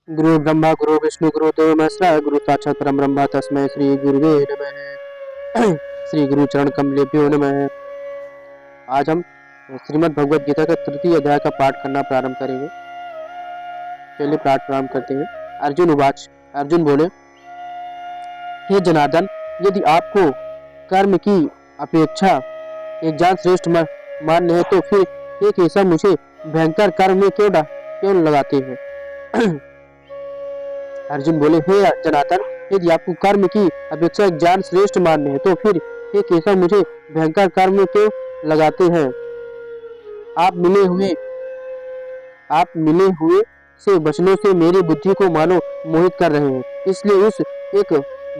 गुरु ब्रह्मा गुरु विष्णु गुरु देव महेश्वराय गुरु साक्षात परम ब्रह्म तस्मै श्री गुरुवे नमः। श्री गुरु चरण कमलेभ्यो नमः। आज हम श्रीमद् भगवद गीता का तृतीय अध्याय का पाठ करना प्रारंभ करेंगे। पहले पाठ प्रारंभ करते हैं। अर्जुन उवाच। अर्जुन बोले, हे जनार्दन, यदि आपको कर्म की अपेक्षा एक जान श्रेष्ठ मान्य है तो फिर एक ऐसा मुझे भयंकर कर्म में क्यों लगाते हैं। अर्जुन बोले, हे जनार्दन, यदि आपको कर्म की अपेक्षा ज्ञान श्रेष्ठ मान्य है तो फिर एक ऐसा मुझे भयंकर कर्म में क्यों लगाते हैं। आप मिले हुए से वचनों से मेरी बुद्धि को मानो मोहित कर रहे हैं, इसलिए उस एक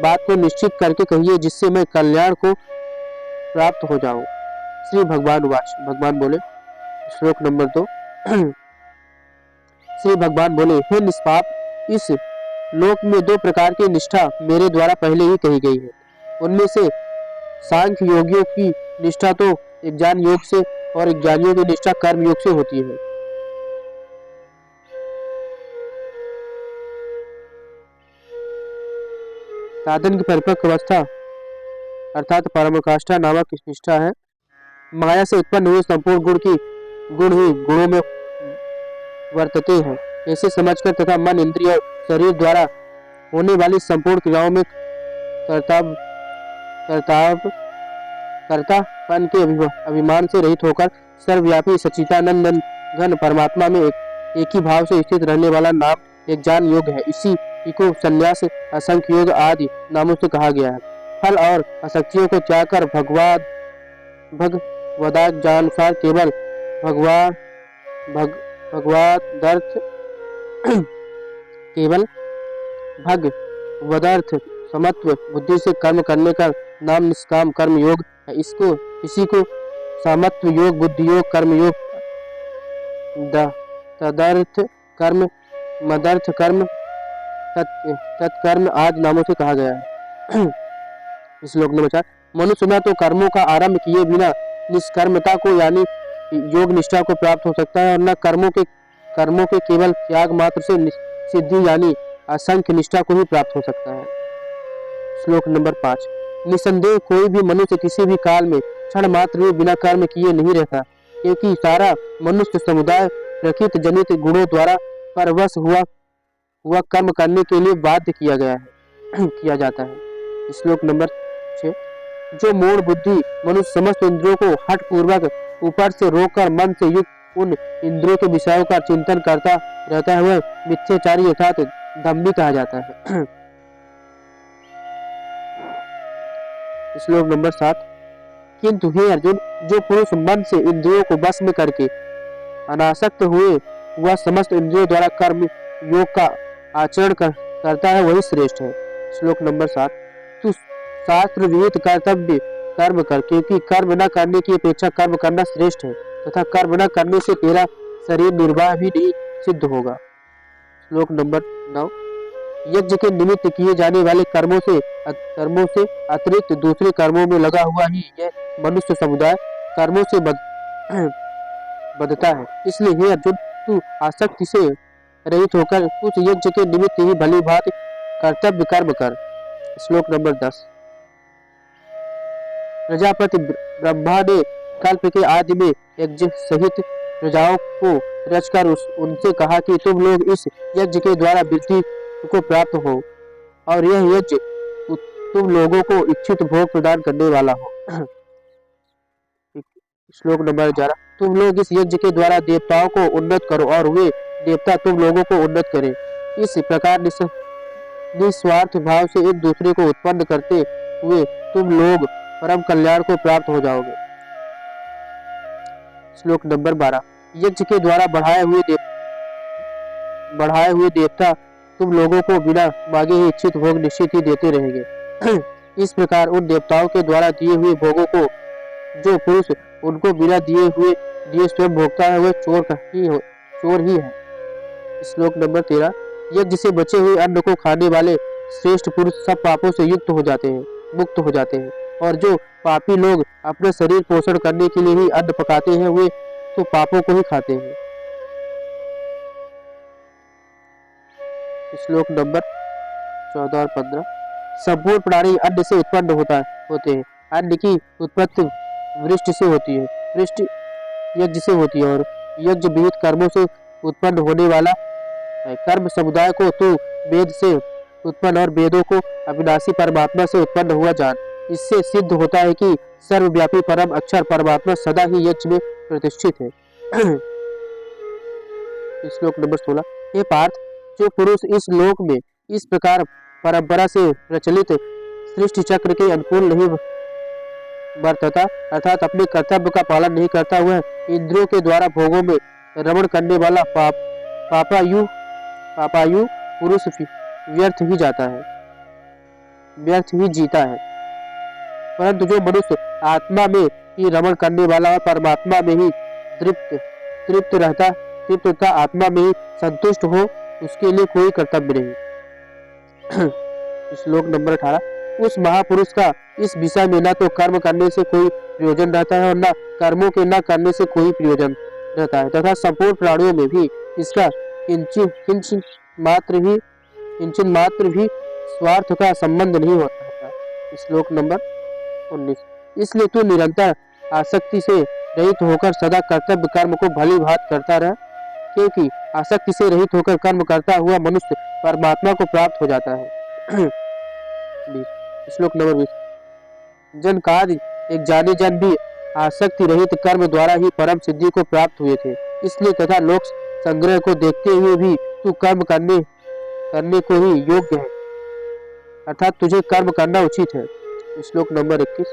बात को निश्चित करके कहिए जिससे मैं कल्याण को प्राप्त हो जाऊं। श्री भगवान उवाच। भगवान बोले, श्लोक नंबर 2। श्री भगवान बोले, हे निष्पाप, इस लोक में दो प्रकार की निष्ठा मेरे द्वारा पहले ही कही गई है। उनमें से सांख्य योगियों की निष्ठा तो ज्ञान योग से और ज्ञानियों की निष्ठा कर्म योग से होती है। साधन की परिपक्व अवस्था अर्थात पराकाष्ठा नामक निष्ठा है। माया से उत्पन्न हुए संपूर्ण गुण ही गुणों में वर्तते हैं, ऐसे समझकर तथा मन इंद्रिय और शरीर द्वारा होने वाली संपूर्ण क्रियाओं में कर्तापन के अभिमान से रहित होकर सर्वव्यापी सच्चिदानंद घन परमात्मा में एक ही भाव से स्थित रहने वाला नाम एक ज्ञान योग है। इसी को संन्यास, असंख्य योग आदि नामों से कहा गया है। फल और आसक्तियों को त्याग कर भगवदानुसार केवल भगवदर्थ समत्व बुद्धि से कर्म करने का नाम निष्काम कर्म योग है। इसी को सामत्व योग, बुद्धि योग, कर्म योग, तदर्थ कर्म, मदर्थ कर्म, तत्कर्म आदि नामों से कहा गया है। श्लोक नंबर 4। मनुष्य न तो कर्मों का आरंभ किए बिना निष्कर्मता को यानी योग निष्ठा को प्राप्त हो सकता है और न कर्मों के केवल त्याग मात्र से सिद्धि यानी असंख्य निष्ठा को ही प्राप्त हो सकता है। श्लोक नंबर 5। निसंदेह कोई भी मनुष्य किसी भी काल में क्षण मात्र भी बिना कर्म किए नहीं रहता, क्योंकि सारा मनुष्य समुदाय प्रकृति जनित गुणों द्वारा परवश हुआ कर्म करने के लिए बाध्य किया जाता है। श्लोक नंबर 6। जो मूढ़ बुद्धि मनुष्य समस्त इंद्रियों को हठ पूर्वक ऊपर से रोककर मन से युक्त उन इंद्रियों के विषयों का चिंतन करता रहता है, वह मिथ्याचारी अर्थात दंभी कहा जाता है। श्लोक नंबर 7। किंतु हे अर्जुन, जो पुरुष मन से इंद्रियों को वश में करके अनासक्त हुआ समस्त इंद्रियों द्वारा कर्म योग का आचरण करता है, वही श्रेष्ठ है। श्लोक नंबर 7। तू शास्त्र विहित कर्तव्य कर्म कर, क्योंकि कर्म न करने की अपेक्षा कर्म करना श्रेष्ठ है तथा कर्म न करने से तेरा शरीर निर्वाह भी नहीं सिद्ध होगा। श्लोक नंबर 9। यज्ञ के निमित्त किए जाने वाले कर्मों से अतिरिक्त दूसरे कर्मों में लगा हुआ ही यह मनुष्य समुदाय कर्मों से बदता है। इसलिए हे अर्जुन, तू आसक्ति से रहित होकर उस यज्ञ के निमित्त ही भली भांति कर्तव्य कर्म कर। श्लोक नंबर 10। प्रजापति ब्रह्मा ने कल्प के आदि में यज्ञ सहित प्रजाओं को रचकर उनसे कहा कि तुम लोग इस यज्ञ के द्वारा वृद्धि को प्राप्त हो और यह यज्ञ तुम लोगों को इच्छित भोग प्रदान करने वाला हो। श्लोक नंबर 11। तुम लोग इस यज्ञ के द्वारा देवताओं को उन्नत करो और वे देवता तुम लोगों को उन्नत करें। इस प्रकार निस्वार्थ भाव से एक दूसरे को उत्पन्न करते हुए तुम लोग परम कल्याण को प्राप्त हो जाओगे। श्लोक नंबर 12। यज्ञ के द्वारा बढ़ाए हुए देवता तुम लोगों को बिना मांगे ही इच्छित भोग निश्चित ही देते रहेंगे। इस प्रकार उन देवताओं के द्वारा दिए हुए भोगों को जो पुरुष उनको बिना दिए स्वयं भोगता है, वह चोर ही है। श्लोक नंबर 13। यज्ञ से बचे हुए अन्न को खाने वाले श्रेष्ठ पुरुष सब पापों से मुक्त हो जाते हैं और जो पापी लोग अपने शरीर पोषण करने के लिए ही अन्न पकाते हैं, वे तो पापों को ही खाते हैं। श्लोक नंबर 14 और 15। संपूर्ण प्राणी अन्न से उत्पन्न होते हैं। अन्न की उत्पत्ति वृष्टि से होती है, वृष्टि यज्ञ से होती है और यज्ञ विविध कर्मों से उत्पन्न होने वाला है। कर्म समुदाय को तू वेद से उत्पन्न और वेदों को अविनाशी परमात्मा से उत्पन्न हुआ जान। इससे सिद्ध होता है कि सर्वव्यापी परम अक्षर परमात्मा सदा ही यज्ञ में प्रतिष्ठित है। श्लोक नंबर 16। हे पार्थ, जो पुरुष इस लोक में इस प्रकार परंपरा से प्रचलित सृष्टि चक्र के अनुकूल नहीं बरतता, अर्थात अपने कर्तव्य का पालन नहीं करता, हुआ इंद्रियों के द्वारा भोगों में रमण करने वाला पापायु पुरुष व्यर्थ ही जाता है, व्यर्थ ही जीता है। परंतु जो मनुष्य आत्मा में ही रमण करने वाला और परमात्मा में ही तृप्त रहता आत्मा में ही संतुष्ट हो, उसके लिए कोई कर्तव्य नहीं। श्लोक नंबर 18। उस महापुरुष का इस विषय में न तो कर्म करने से कोई प्रयोजन रहता है और न कर्मों के न करने से कोई प्रयोजन रहता है, तथा संपूर्ण प्राणियों में भी इसका किंचन मात्र भी स्वार्थ का संबंध नहीं होता। श्लोक नंबर 19। इसलिए तू निरंतर आसक्ति से रहित होकर सदा कर्तव्य कर्म को भली भांति करता रह, क्योंकि आसक्ति से रहित होकर कर्म करता हुआ मनुष्य परमात्मा को प्राप्त हो जाता है। श्लोक नंबर 20। जन कार्य एक जाने जन भी आसक्ति रहित कर्म द्वारा ही परम सिद्धि को प्राप्त हुए थे। इसलिए तथा लोक संग्रह को देखते हुए भी तू कर्म करने को ही योग्य है, अर्थात तुझे कर्म करना उचित है। श्लोक नंबर 21।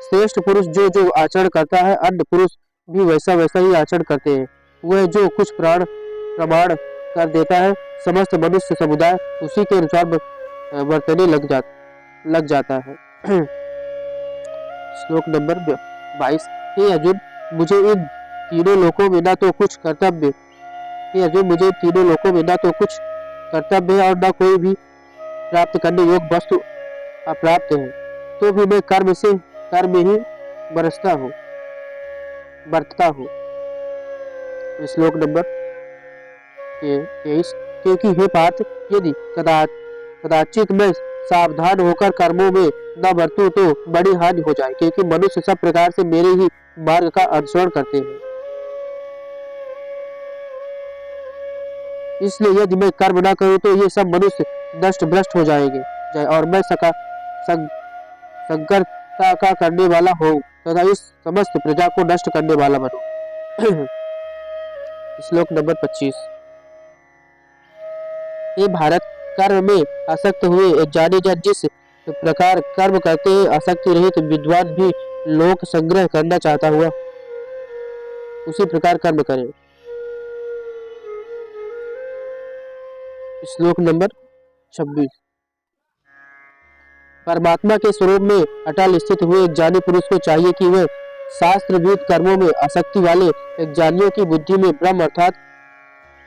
श्रेष्ठ पुरुष जो आचरण करता है, अन्य पुरुष भी वैसा ही आचरण करते हैं। वह जो कुछ प्रमाण कर देता है, समस्त मनुष्य समुदाय उसी के अनुसार बरतने लग जाता है। श्लोक नंबर 22। हे अर्जुन, मुझे इन तीनों लोकों में न तो कुछ कर्तव्य है और न कोई भी प्राप्त करने योग्य वस्तु अप्राप्त है, तो भी मैं कर्म ही बरतता हूँ। श्लोक नंबर 23। क्योंकि हे पार्थ, यदि कदाचित मैं सावधान होकर कर्मों में न बरतूं तो बड़ी हानि हो जाए, क्योंकि मनुष्य सब प्रकार से मेरे ही मार्ग का अनुसरण करते हैं। इसलिए यदि मैं कर्म न करूं तो ये सब मनुष्य नष्ट भ्रष्ट हो जाएंगे और मैं संकरता का करने वाला हूँ तथा इस समस्त प्रजा को नष्ट करने वाला बनूं। श्लोक नंबर 25। हे भारत, कर्म में आसक्त हुए जाने जन जिस प्रकार कर्म करते हैं, आसक्ति रहित विद्वान भी लोक संग्रह करना चाहता हुआ उसी प्रकार कर्म करे। श्लोक नंबर 26। परमात्मा के स्वरूप में अटल स्थित हुए एक ज्ञानी पुरुष को चाहिए कि वह शास्त्र विहित कर्मों में आसक्ति वाले एक ज्ञानियों की बुद्धि में ब्रह्म अर्थात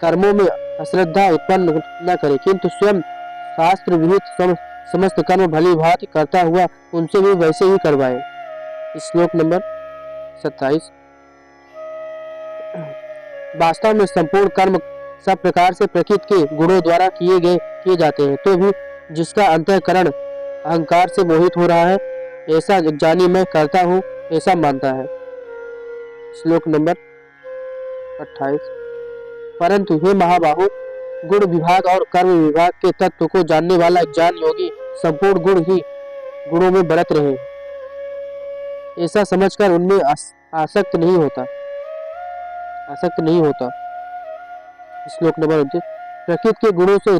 कर्मों में अश्रद्धा उत्पन्न न करे, किंतु स्वयं शास्त्र विहित समस्त कर्म भली भांति करता हुआ उनसे भी वैसे ही करवाए। श्लोक नंबर 27। वास्तव में संपूर्ण कर्म सब प्रकार से प्रकृति के गुणों द्वारा किए जाते हैं, तो भी जिसका अंतःकरण अहंकार से मोहित हो रहा है, ऐसा ज्ञानी मैं करता हूँ ऐसा मानता है। श्लोक नंबर 28। परंतु हे महाबाहु, गुण विभाग और कर्म विभाग के तत्व को जानने वाला ज्ञान योगी संपूर्ण गुणों में बरत रहे, ऐसा समझकर उनमें आसक्त नहीं होता। श्लोक नंबर 29। प्रकृति के गुणों से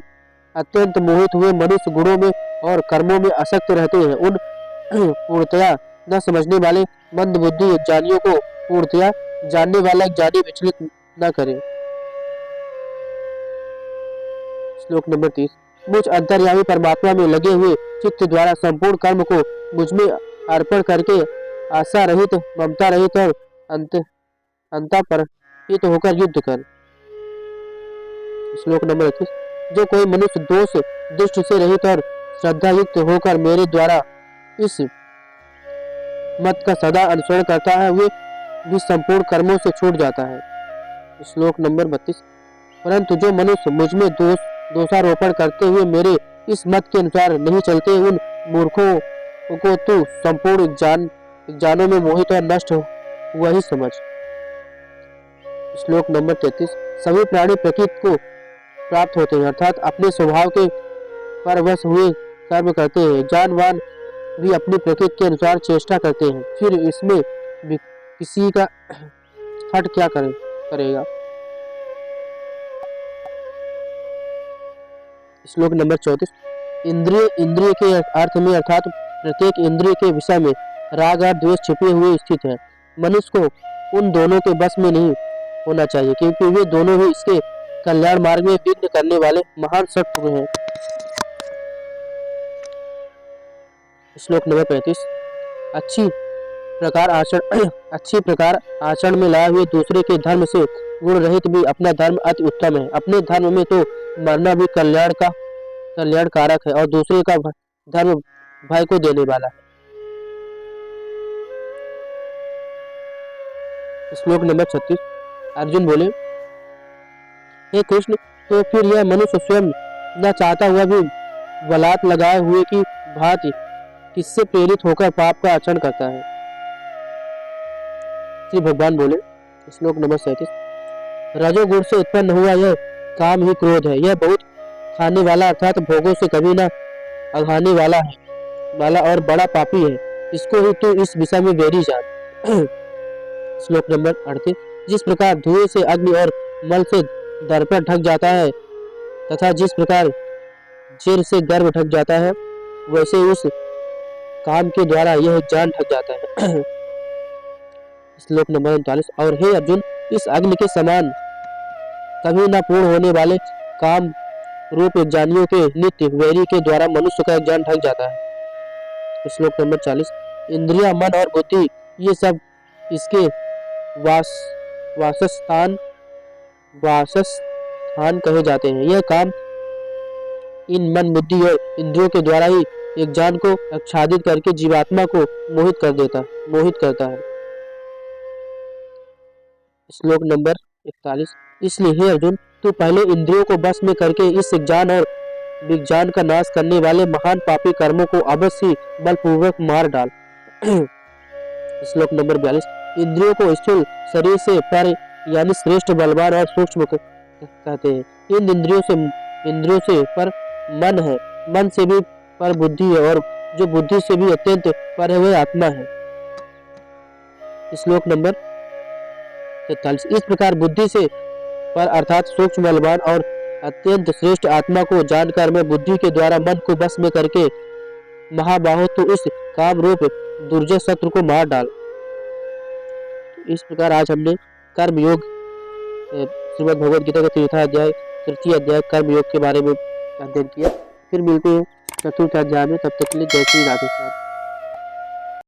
अत्यंत मोहित हुए मनुष्य गुणों में और कर्मों में आसक्त रहते हैं। उन पूर्णतया न समझने वाले मंद बुद्धि ज्ञानियों को पूर्णतया जानने वाला ज्ञानी विचलित न करे। श्लोक नंबर 30। मुझ अंतर्यामी परमात्मा में लगे हुए चित्त द्वारा संपूर्ण कर्म को मुझ में अर्पण करके आशा रहित, ममता रहित और अंतःपरहित होकर युद्ध कर। श्लोक नंबर 21। जो कोई मनुष्य दोष दुष्ट से रहित और श्रद्धा युक्त होकर मेरे द्वारा इस मत का सदा अनुसरण करता है, वे भी संपूर्ण कर्मों से छूट जाता है। श्लोक नंबर 32। परंतु जो मनुष्य मुझ में दोषारोपण करते हुए मेरे इस मत के अनुसार नहीं चलते, उन मूर्खों को तू संपूर्ण ज्ञानों में मोहित और नष्ट हुआ ही समझ। श्लोक नंबर 33। सभी प्राणी प्रकृति को प्राप्त होते हैं, अर्थात अपने स्वभाव के परवश हुए कर्म करते हैं। ज्ञानवान भी अपनी प्रकृति के अनुसार चेष्टा करते हैं, फिर इसमें किसी का हट क्या करेगा। श्लोक नंबर 34। इंद्रिय के अर्थ में अर्थात प्रत्येक इंद्रिय के विषय में राग और द्वेष छिपे हुए स्थित है। मनुष्य को उन दोनों के बस में नहीं होना चाहिए, क्योंकि वे दोनों ही इसके कल्याण मार्ग में विघ्न करने वाले महान शत्रु हैं। श्लोक नंबर 35। अच्छी प्रकार आचरण में लाए हुए दूसरे के धर्म से गुण रहित भी अपना धर्म अति उत्तम है। अपने धर्म में तो मरना भी कल्याणकारक है और दूसरे का धर्म भय को देने वाला है। श्लोक नंबर 36। अर्जुन बोले, हे कृष्ण, तो फिर यह मनुष्य स्वयं न चाहता हुआ भी बलात् लगाए हुए की भांति किससे प्रेरित होकर पाप का आचरण करता है। श्री भगवान बोले, श्लोक नंबर 37। रजोगुण से उत्पन्न हुआ यह काम ही क्रोध है। यह बहुत खाने वाला अर्थात भोगों से कभी न अघाने वाला और बड़ा पापी है। इसको ही तू इस विषय में वेरी जान। श्लोक नंबर 38। जिस प्रकार धुएं से अग्नि और मल से दर्पण ढक जाता है तथा जिस प्रकार जर से गर्भ ढक जाता है, वैसे उस काम के द्वारा यह ज्ञान ढक जाता है। श्लोक नंबर 39। और हे अर्जुन, इस अग्नि के समान कभी न पूर्ण होने वाले काम रूप ज्ञानियों के नित्य वैरी के द्वारा मनुष्य का ज्ञान ढक जाता है। श्लोक नंबर 40। इंद्रिया, मन और बुद्धि ये सब इसके वासस्थान कहे जाते हैं। यह काम इन मन, बुद्धि और इंद्रियों के द्वारा ही एक ज्ञान को आच्छादित करके जीवात्मा को मोहित करता है। श्लोक नंबर 41। इसलिए हे अर्जुन, तू पहले इंद्रियों को बस में करके इस ज्ञान और विज्ञान का नाश करने वाले महान पापी कर्मों को अवश्य ही बलपूर्वक मार डाल। श्लोक नंबर 42। इंद्रियों को स्थूल शरीर से पर यानी श्रेष्ठ, बलवान और सूक्ष्म कहते हैं। इन इंद्रियों से पर मन है, मन से भी पर बुद्धि है और जो बुद्धि से भी अत्यंत पर है वह आत्मा है। श्लोक नंबर 43। इस प्रकार बुद्धि से पर अर्थात सूक्ष्म, बलवान और अत्यंत श्रेष्ठ आत्मा को जानकर मैं बुद्धि के द्वारा मन को बस में करके महाबाहो तो इस काम रूप दुर्जय शत्रु को मार डाल। इस प्रकार आज हमने कर्म योग श्रीमद् भगवद गीता का तृतीय अध्याय कर्म योग के बारे में अध्ययन किया। फिर मिलते हैं चतुर्थ अध्याय में, तब तक के लिए जय श्री राधे।